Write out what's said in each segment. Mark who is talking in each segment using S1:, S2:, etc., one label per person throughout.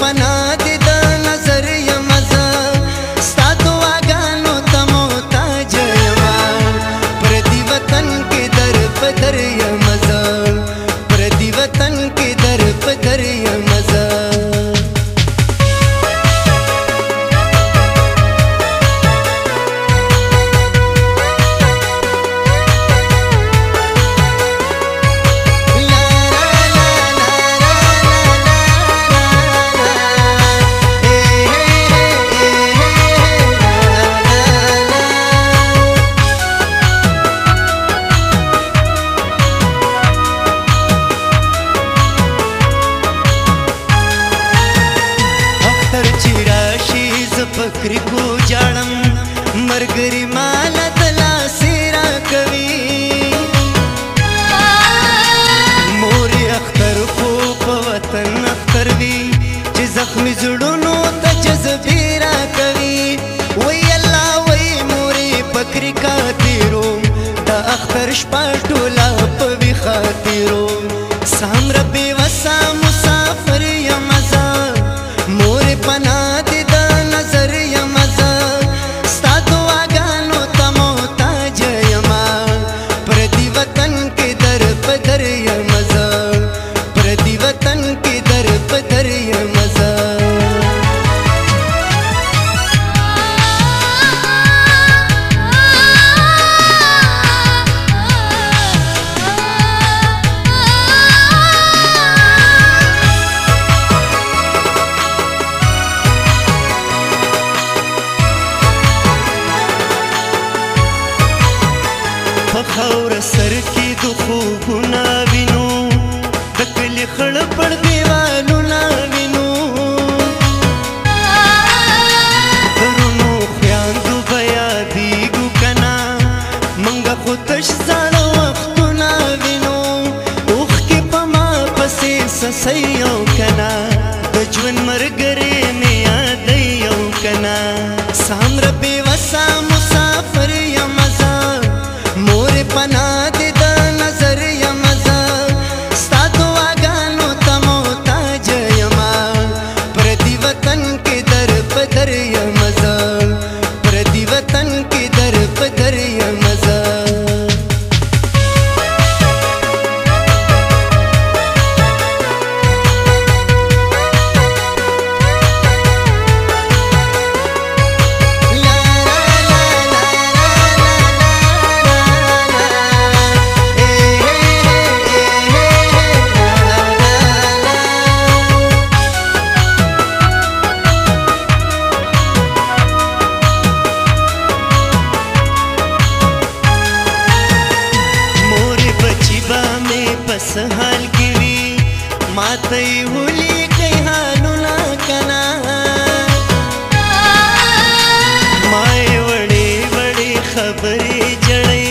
S1: پنا دې د نظر یم زه ستا دعاګانو ته محتاج یمه پردي وطن کې در په در یم زه پردي وطن کې در په در یم زه فکر کو جاړم مرګري مال دلا سیرا کوي مور اختر خو په وطن اختر وی چې زخمي زړونو ته جذبې را کوي وای الله وای مورې فکر کاتیرو دا اختر شپه ټوله په وی خاطرو سام ربي وسا مسافر یم زه مور پنا دې نظر یم زه ستا دعاګانو ته محتاج یمه پردي وطن کې در په در یم زه پردي وطن کې در په در یم زه خور سر کی دو خوبنا وینو دکل خړ پړ دیوالو نا وینو درونو خیاندو بیا دیګو کنا منګه خو تش زړه وختونه وینو اوخ کې پما پسې سسیو کنا د ژوند مرګري مې یاد یو کنا سام ربي وسا مسافر یم زه مور پنا دې د نظر یم زه ستا دعاګانو ته محتاج یمه پردي وطن کې در په در یم زه پردي وطن کې در په در یم زه پس حال کی وی ماته ولي کای حالونه کنا مای وړي وړي خبرې جړې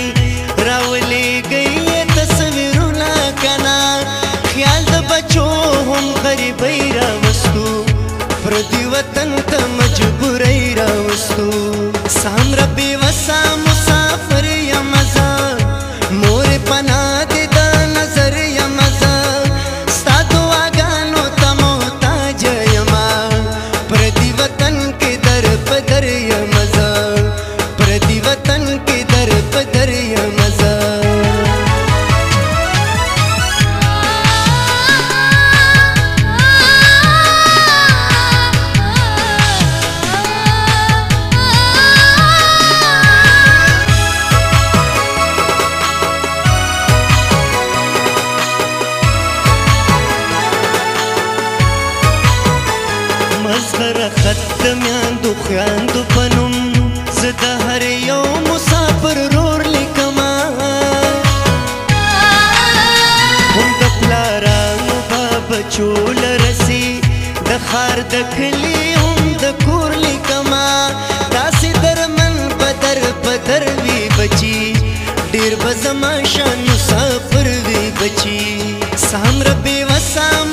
S1: راولې گئی تصویرونه کنا خیال د بچو هم غریبۍ راوستو پردي وطن ته مجبورۍ راوستو سام ربي وسا مسافر یم زه مور پنا دې نظر یم زه ستا دعاګانو ته محتاج یمه پردي وطن کې در په در یم زه پردي وطن کې در په در یم زه مزغره خط میاندو خیاندو پنوم زه د هر یو مسافر رور لیکما هم د پلارانو به بچو لرسي د ښار د کلي هم د کور لیکما داسې درمن بدر بدر وي بچي ډېر به زما شان مسافر وي بچي سام ربي وسام